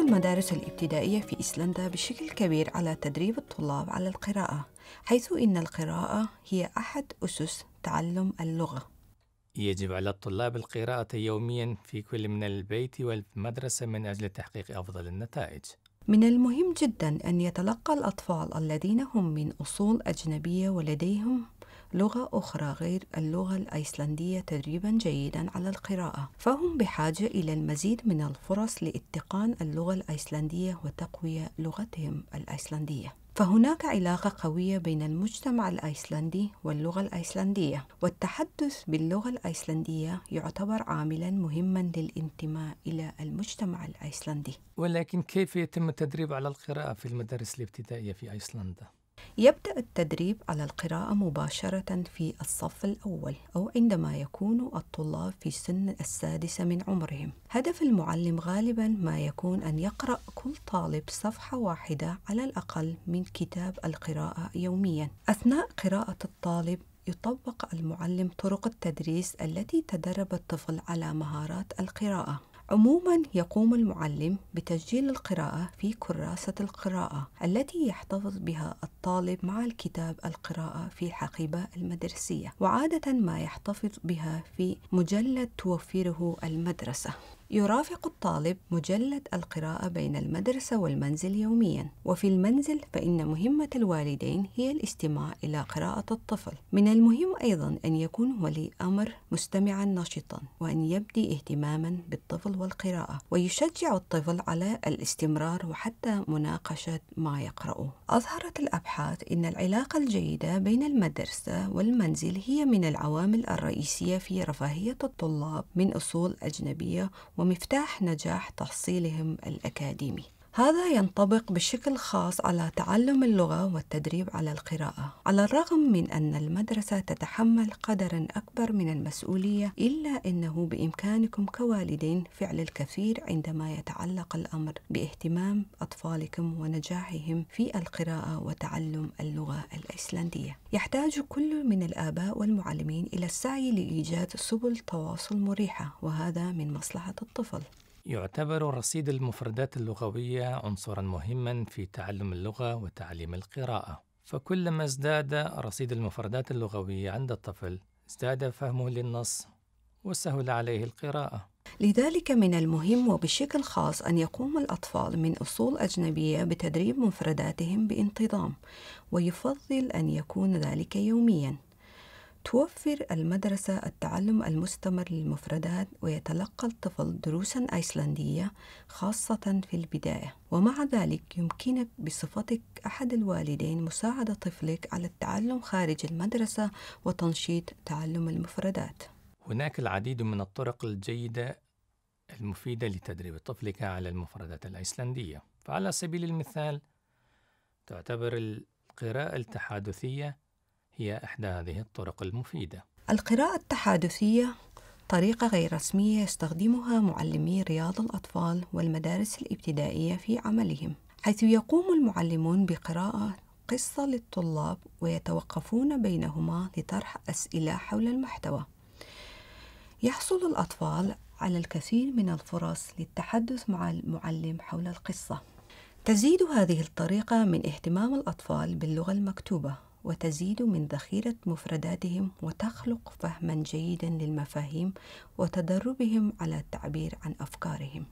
المدارس الابتدائية في إيسلندا بشكل كبير على تدريب الطلاب على القراءة، حيث إن القراءة هي أحد أسس تعلم اللغة. يجب على الطلاب القراءة يومياً في كل من البيت والمدرسة من أجل تحقيق أفضل النتائج. من المهم جدا أن يتلقى الأطفال الذين هم من أصول أجنبية ولديهم لغة أخرى غير اللغة الأيسلندية تدريبا جيدا على القراءة، فهم بحاجة إلى المزيد من الفرص لاتقان اللغة الأيسلندية وتقوية لغتهم الأيسلندية. فهناك علاقة قوية بين المجتمع الأيسلندي واللغة الأيسلندية، والتحدث باللغة الأيسلندية يعتبر عاملاً مهماً للانتماء إلى المجتمع الأيسلندي. ولكن كيف يتم التدريب على القراءة في المدارس الابتدائية في أيسلندا؟ يبدأ التدريب على القراءة مباشرة في الصف الأول أو عندما يكون الطلاب في سن السادسة من عمرهم. هدف المعلم غالباً ما يكون أن يقرأ كل طالب صفحة واحدة على الأقل من كتاب القراءة يومياً. أثناء قراءة الطالب يطبق المعلم طرق التدريس التي تدرب الطفل على مهارات القراءة. عموماً يقوم المعلم بتسجيل القراءة في كراسة القراءة التي يحتفظ بها الطالب مع الكتاب القراءة في الحقيبة المدرسية، وعادة ما يحتفظ بها في مجلد توفره المدرسة. يرافق الطالب مجلد القراءة بين المدرسة والمنزل يومياً، وفي المنزل فإن مهمة الوالدين هي الاستماع إلى قراءة الطفل. من المهم أيضاً أن يكون ولي أمر مستمعاً نشطاً، وأن يبدي اهتماماً بالطفل والقراءة، ويشجع الطفل على الاستمرار وحتى مناقشة ما يقرأه. أظهرت الأبحاث أن العلاقة الجيدة بين المدرسة والمنزل هي من العوامل الرئيسية في رفاهية الطلاب من أصول أجنبية ومفتاح نجاح تحصيلهم الأكاديمي. هذا ينطبق بشكل خاص على تعلم اللغة والتدريب على القراءة. على الرغم من أن المدرسة تتحمل قدراً أكبر من المسؤولية، إلا أنه بإمكانكم كوالدين فعل الكثير عندما يتعلق الأمر باهتمام أطفالكم ونجاحهم في القراءة وتعلم اللغة الأيسلندية. يحتاج كل من الآباء والمعلمين إلى السعي لإيجاد سبل تواصل مريحة، وهذا من مصلحة الطفل. يعتبر رصيد المفردات اللغوية عنصراً مهماً في تعلم اللغة وتعليم القراءة، فكلما ازداد رصيد المفردات اللغوية عند الطفل ازداد فهمه للنص وسهل عليه القراءة. لذلك من المهم وبشكل خاص أن يقوم الأطفال من أصول أجنبية بتدريب مفرداتهم بانتظام، ويفضل أن يكون ذلك يومياً. توفر المدرسة التعلم المستمر للمفردات، ويتلقى الطفل دروساً أيسلندية خاصة في البداية، ومع ذلك يمكنك بصفتك أحد الوالدين مساعدة طفلك على التعلم خارج المدرسة وتنشيط تعلم المفردات. هناك العديد من الطرق الجيدة المفيدة لتدريب طفلك على المفردات الأيسلندية، فعلى سبيل المثال تعتبر القراءة التحادثية هي إحدى هذه الطرق المفيدة. القراءة التحادثية طريقة غير رسمية يستخدمها معلمي رياض الأطفال والمدارس الابتدائية في عملهم، حيث يقوم المعلمون بقراءة قصة للطلاب ويتوقفون بينهما لطرح أسئلة حول المحتوى. يحصل الأطفال على الكثير من الفرص للتحدث مع المعلم حول القصة. تزيد هذه الطريقة من اهتمام الأطفال باللغة المكتوبة، وتزيد من ذخيرة مفرداتهم، وتخلق فهماً جيداً للمفاهيم وتدربهم على التعبير عن أفكارهم.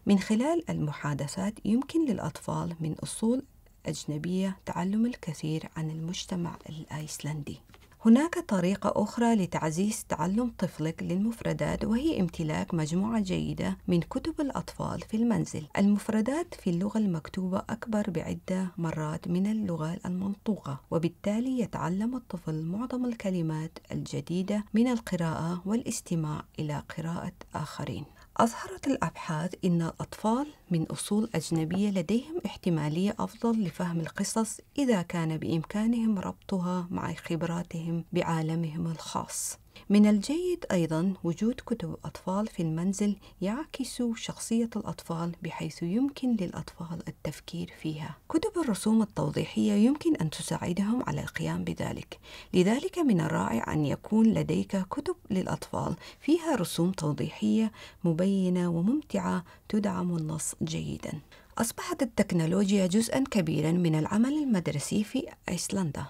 من خلال المحادثات يمكن للأطفال من أصول أجنبية تعلم الكثير عن المجتمع الأيسلندي. هناك طريقة أخرى لتعزيز تعلم طفلك للمفردات، وهي امتلاك مجموعة جيدة من كتب الأطفال في المنزل. المفردات في اللغة المكتوبة أكبر بعدة مرات من اللغة المنطوقة، وبالتالي يتعلم الطفل معظم الكلمات الجديدة من القراءة والاستماع إلى قراءة آخرين. أظهرت الأبحاث أن الأطفال من أصول أجنبية لديهم احتمالية أفضل لفهم القصص إذا كان بإمكانهم ربطها مع خبراتهم بعالمهم الخاص. من الجيد أيضاً وجود كتب أطفال في المنزل يعكس شخصية الأطفال بحيث يمكن للأطفال التفكير فيها. كتب الرسوم التوضيحية يمكن أن تساعدهم على القيام بذلك، لذلك من الرائع أن يكون لديك كتب للأطفال فيها رسوم توضيحية مبينة وممتعة تدعم النص جيداً. أصبحت التكنولوجيا جزءاً كبيراً من العمل المدرسي في أيسلندا،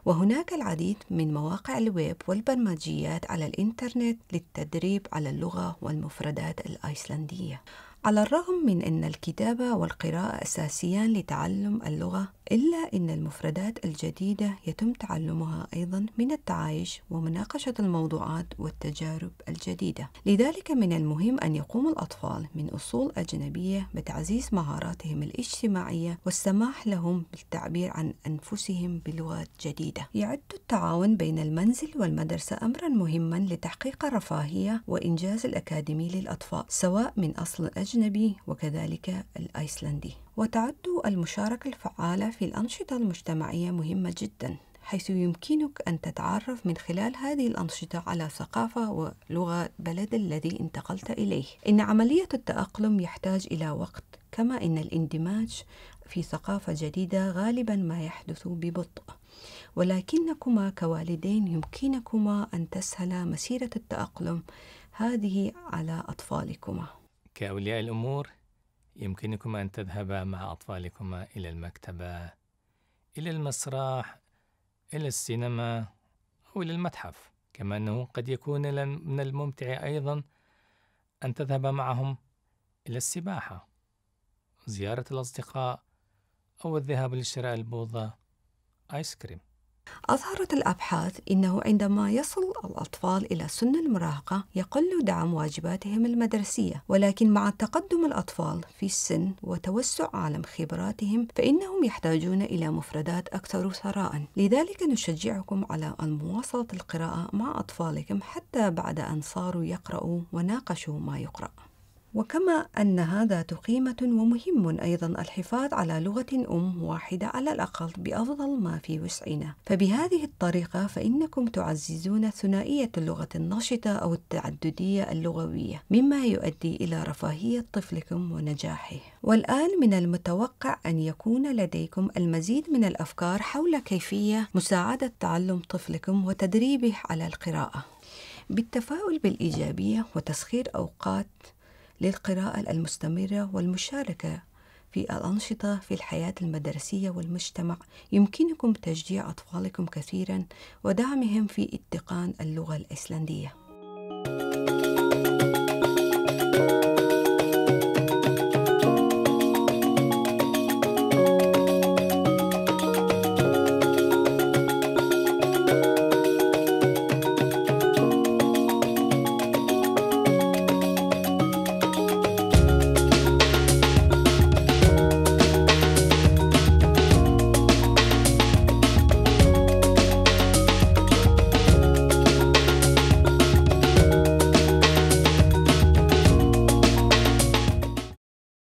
وهناك العديد من مواقع الويب والبرمجيات على الإنترنت للتدريب على اللغة والمفردات الأيسلندية. على الرغم من أن الكتابة والقراءة أساسيان لتعلم اللغة، إلا أن المفردات الجديدة يتم تعلمها أيضاً من التعايش ومناقشة الموضوعات والتجارب الجديدة. لذلك من المهم أن يقوم الأطفال من أصول أجنبية بتعزيز مهاراتهم الاجتماعية والسماح لهم بالتعبير عن أنفسهم بلغات جديدة. يعد التعاون بين المنزل والمدرسة أمراً مهماً لتحقيق الرفاهية وإنجاز الأكاديمي للأطفال، سواء من أصل أجنبي وكذلك الأيسلندي. وتعد المشاركة الفعالة في الأنشطة المجتمعية مهمة جداً، حيث يمكنك أن تتعرف من خلال هذه الأنشطة على ثقافة ولغة البلد الذي انتقلت إليه. إن عملية التأقلم يحتاج إلى وقت، كما إن الاندماج في ثقافة جديدة غالباً ما يحدث ببطء، ولكنكما كوالدين يمكنكما أن تسهل مسيرة التأقلم هذه على أطفالكما. كأولياء الأمور يمكنكما أن تذهبا مع أطفالكما إلى المكتبة، إلى المسرح، إلى السينما أو إلى المتحف. كما أنه قد يكون من الممتع أيضا أن تذهب معهم إلى السباحة، زيارة الأصدقاء، أو الذهاب لشراء البوظة آيس كريم. أظهرت الأبحاث أنه عندما يصل الأطفال إلى سن المراهقة يقل دعم واجباتهم المدرسية، ولكن مع تقدم الأطفال في السن وتوسع عالم خبراتهم فإنهم يحتاجون إلى مفردات أكثر ثراء. لذلك نشجعكم على مواصلة القراءة مع أطفالكم حتى بعد أن صاروا يقرأوا وناقشوا ما يقرأ. وكما أن هذا قيمة ومهم أيضا الحفاظ على لغة واحدة على الأقل بأفضل ما في وسعنا، فبهذه الطريقة فإنكم تعززون ثنائية اللغة النشطة أو التعددية اللغوية، مما يؤدي إلى رفاهية طفلكم ونجاحه. والآن من المتوقع أن يكون لديكم المزيد من الأفكار حول كيفية مساعدة تعلم طفلكم وتدريبه على القراءة بالتفاؤل بالإيجابية وتسخير أوقات للقراءة المستمرة والمشاركة في الأنشطة في الحياة المدرسية والمجتمع. يمكنكم تشجيع أطفالكم كثيرا ودعمهم في اتقان اللغة الأيسلندية.